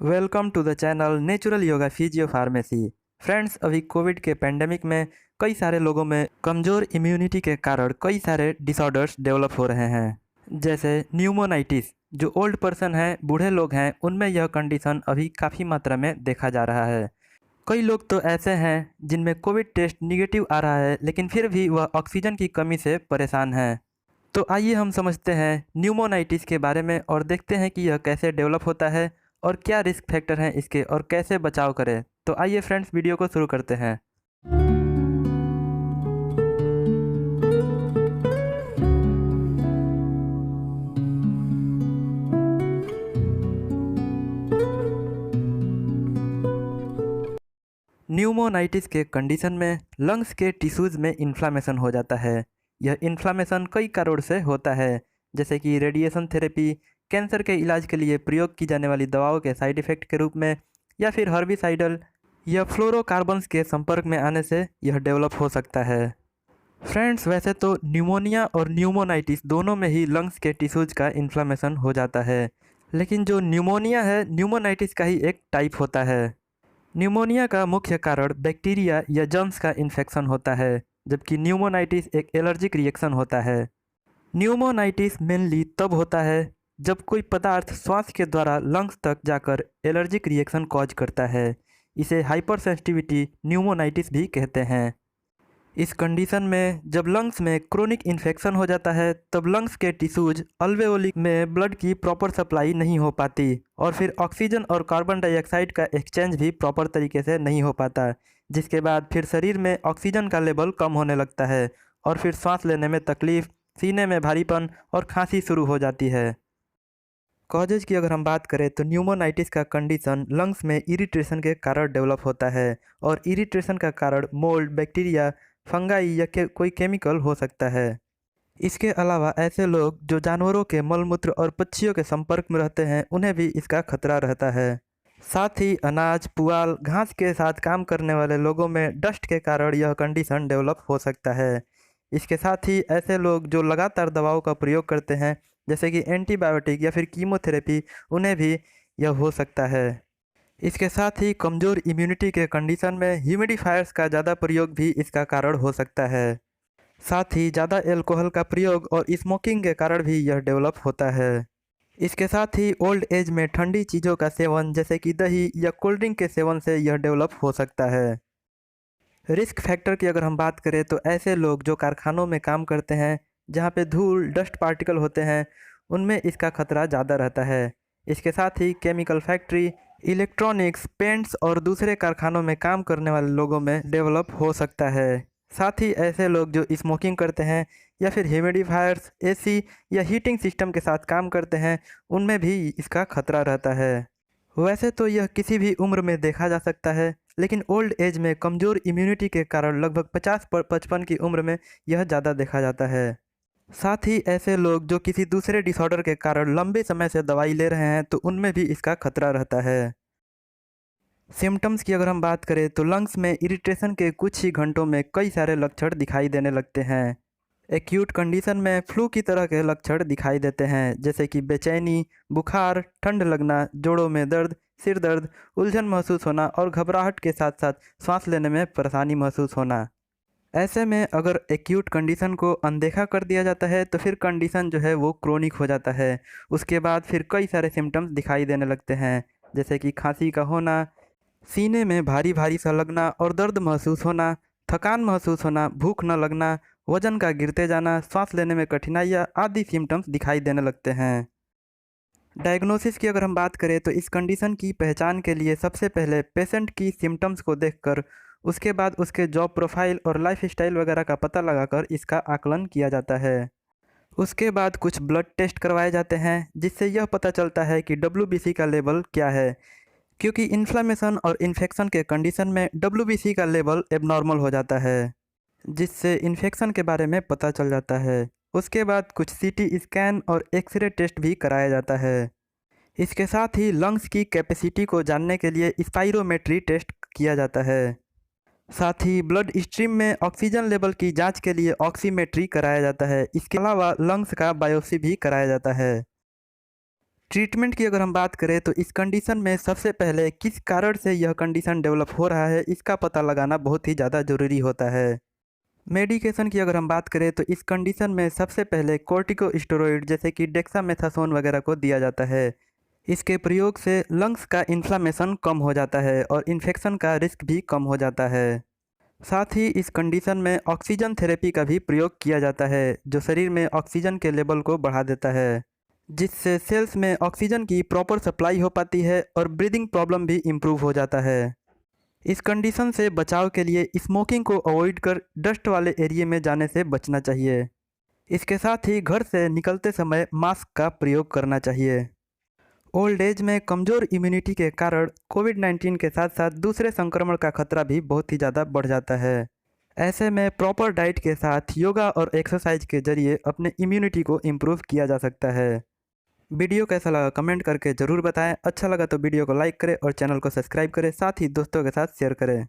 Welcome to the channel natural yoga physio pharmacy. Friends, अभी covid के pandemic में कई सारे लोगों में कमज़ोर इम्यूनिटी के कारण कई सारे डिसऑर्डर्स डेवलप हो रहे हैं, जैसे न्यूमोनाइटिस। जो ओल्ड पर्सन हैं, बूढ़े लोग हैं, उनमें यह कंडीशन अभी काफ़ी मात्रा में देखा जा रहा है। कई लोग तो ऐसे हैं जिनमें कोविड टेस्ट निगेटिव आ रहा है, लेकिन फिर भी वह ऑक्सीजन की कमी से परेशान हैं। तो आइए हम समझते हैं न्यूमोनाइटिस के बारे में और देखते हैं कि यह कैसे डेवलप होता है और क्या रिस्क फैक्टर हैं इसके और कैसे बचाव करें। तो आइए फ्रेंड्स, वीडियो को शुरू करते हैं। न्यूमोनाइटिस के कंडीशन में लंग्स के टिश्यूज़ में इन्फ्लामेशन हो जाता है। यह इन्फ्लामेशन कई कारणों से होता है, जैसे कि रेडिएशन थेरेपी, कैंसर के इलाज के लिए प्रयोग की जाने वाली दवाओं के साइड इफ़ेक्ट के रूप में, या फिर हर्बिसाइडल या फ्लोरोकार्बन्स के संपर्क में आने से यह डेवलप हो सकता है। फ्रेंड्स, वैसे तो न्यूमोनिया और न्यूमोनाइटिस दोनों में ही लंग्स के टिश्यूज़ का इन्फ्लामेशन हो जाता है, लेकिन जो न्यूमोनिया है न्यूमोनाइटिस का ही एक टाइप होता है। न्यूमोनिया का मुख्य कारण बैक्टीरिया या जर्म्स का इन्फेक्शन होता है, जबकि न्यूमोनाइटिस एक एलर्जिक रिएक्शन होता है। न्यूमोनाइटिस मेनली तब होता है जब कोई पदार्थ श्वास के द्वारा लंग्स तक जाकर एलर्जिक रिएक्शन कॉज करता है। इसे हाइपरसेंसिटिविटी न्यूमोनाइटिस भी कहते हैं। इस कंडीशन में जब लंग्स में क्रोनिक इन्फेक्शन हो जाता है, तब लंग्स के टिश्यूज अल्वेओली में ब्लड की प्रॉपर सप्लाई नहीं हो पाती और फिर ऑक्सीजन और कार्बन डाइऑक्साइड का एक्सचेंज भी प्रॉपर तरीके से नहीं हो पाता, जिसके बाद फिर शरीर में ऑक्सीजन का लेवल कम होने लगता है और फिर सांस लेने में तकलीफ, सीने में भारीपन और खांसी शुरू हो जाती है। कॉजेज की अगर हम बात करें तो न्यूमोनाइटिस का कंडीशन लंग्स में इरिटेशन के कारण डेवलप होता है और इरिटेशन का कारण मोल्ड, बैक्टीरिया, फंगाई या कोई केमिकल हो सकता है। इसके अलावा ऐसे लोग जो जानवरों के मलमूत्र और पक्षियों के संपर्क में रहते हैं, उन्हें भी इसका खतरा रहता है। साथ ही अनाज, पुआल, घास के साथ काम करने वाले लोगों में डस्ट के कारण यह कंडीशन डेवलप हो सकता है। इसके साथ ही ऐसे लोग जो लगातार दवाओं का प्रयोग करते हैं, जैसे कि एंटीबायोटिक या फिर कीमोथेरेपी, उन्हें भी यह हो सकता है। इसके साथ ही कमज़ोर इम्यूनिटी के कंडीशन में ह्यूमिडिफायर्स का ज़्यादा प्रयोग भी इसका कारण हो सकता है। साथ ही ज़्यादा अल्कोहल का प्रयोग और स्मोकिंग के कारण भी यह डेवलप होता है। इसके साथ ही ओल्ड एज में ठंडी चीज़ों का सेवन, जैसे कि दही या कोल्ड ड्रिंक के सेवन से यह डेवलप हो सकता है। रिस्क फैक्टर की अगर हम बात करें तो ऐसे लोग जो कारखानों में काम करते हैं, जहाँ पे धूल, डस्ट पार्टिकल होते हैं, उनमें इसका खतरा ज़्यादा रहता है। इसके साथ ही केमिकल फैक्ट्री, इलेक्ट्रॉनिक्स, पेंट्स और दूसरे कारखानों में काम करने वाले लोगों में डेवलप हो सकता है। साथ ही ऐसे लोग जो स्मोकिंग करते हैं या फिर ह्यूमिडिफायर्स, एसी या हीटिंग सिस्टम के साथ काम करते हैं, उनमें भी इसका खतरा रहता है। वैसे तो यह किसी भी उम्र में देखा जा सकता है, लेकिन ओल्ड एज में कमज़ोर इम्यूनिटी के कारण लगभग 50-55 की उम्र में यह ज़्यादा देखा जाता है। साथ ही ऐसे लोग जो किसी दूसरे डिसऑर्डर के कारण लंबे समय से दवाई ले रहे हैं, तो उनमें भी इसका खतरा रहता है। सिम्टम्स की अगर हम बात करें तो लंग्स में इरिटेशन के कुछ ही घंटों में कई सारे लक्षण दिखाई देने लगते हैं। एक्यूट कंडीशन में फ्लू की तरह के लक्षण दिखाई देते हैं, जैसे कि बेचैनी, बुखार, ठंड लगना, जोड़ों में दर्द, सिर दर्द, उलझन महसूस होना और घबराहट के साथ साथ सांस लेने में परेशानी महसूस होना। ऐसे में अगर एक्यूट कंडीशन को अनदेखा कर दिया जाता है तो फिर कंडीशन जो है वो क्रोनिक हो जाता है। उसके बाद फिर कई सारे सिम्टम्स दिखाई देने लगते हैं, जैसे कि खांसी का होना, सीने में भारी भारी सा लगना और दर्द महसूस होना, थकान महसूस होना, भूख न लगना, वजन का गिरते जाना, सांस लेने में कठिनाइयाँ आदि सिम्टम्स दिखाई देने लगते हैं। डायग्नोसिस की अगर हम बात करें तो इस कंडीशन की पहचान के लिए सबसे पहले पेशेंट की सिम्टम्स को देखकर, उसके बाद उसके जॉब प्रोफाइल और लाइफस्टाइल वगैरह का पता लगाकर इसका आकलन किया जाता है। उसके बाद कुछ ब्लड टेस्ट करवाए जाते हैं, जिससे यह पता चलता है कि डब्ल्यूबीसी का लेवल क्या है, क्योंकि इन्फ्लेमेशन और इन्फेक्शन के कंडीशन में डब्ल्यूबीसी का लेवल एबनॉर्मल हो जाता है, जिससे इन्फेक्शन के बारे में पता चल जाता है। उसके बाद कुछ सीटी स्कैन और एक्सरे टेस्ट भी कराया जाता है। इसके साथ ही लंग्स की कैपेसिटी को जानने के लिए स्पाइरोमेट्री टेस्ट किया जाता है। साथ ही ब्लड स्ट्रीम में ऑक्सीजन लेवल की जांच के लिए ऑक्सीमेट्री कराया जाता है। इसके अलावा लंग्स का बायोप्सी भी कराया जाता है। ट्रीटमेंट की अगर हम बात करें तो इस कंडीशन में सबसे पहले किस कारण से यह कंडीशन डेवलप हो रहा है इसका पता लगाना बहुत ही ज़्यादा ज़रूरी होता है। मेडिकेशन की अगर हम बात करें तो इस कंडीशन में सबसे पहले कॉर्टिकोस्टेरॉइड जैसे कि डेक्सामेथासोन वगैरह को दिया जाता है। इसके प्रयोग से लंग्स का इन्फ्लामेशन कम हो जाता है और इन्फेक्शन का रिस्क भी कम हो जाता है। साथ ही इस कंडीशन में ऑक्सीजन थेरेपी का भी प्रयोग किया जाता है जो शरीर में ऑक्सीजन के लेवल को बढ़ा देता है, जिससे सेल्स में ऑक्सीजन की प्रॉपर सप्लाई हो पाती है और ब्रीदिंग प्रॉब्लम भी इम्प्रूव हो जाता है। इस कंडीशन से बचाव के लिए स्मोकिंग को अवॉइड कर डस्ट वाले एरिया में जाने से बचना चाहिए। इसके साथ ही घर से निकलते समय मास्क का प्रयोग करना चाहिए। ओल्ड एज में कमज़ोर इम्यूनिटी के कारण कोविड-19 के साथ साथ दूसरे संक्रमण का खतरा भी बहुत ही ज़्यादा बढ़ जाता है। ऐसे में प्रॉपर डाइट के साथ योगा और एक्सरसाइज के जरिए अपने इम्यूनिटी को इम्प्रूव किया जा सकता है। वीडियो कैसा लगा कमेंट करके ज़रूर बताएं। अच्छा लगा तो वीडियो को लाइक करें और चैनल को सब्सक्राइब करें, साथ ही दोस्तों के साथ शेयर करें।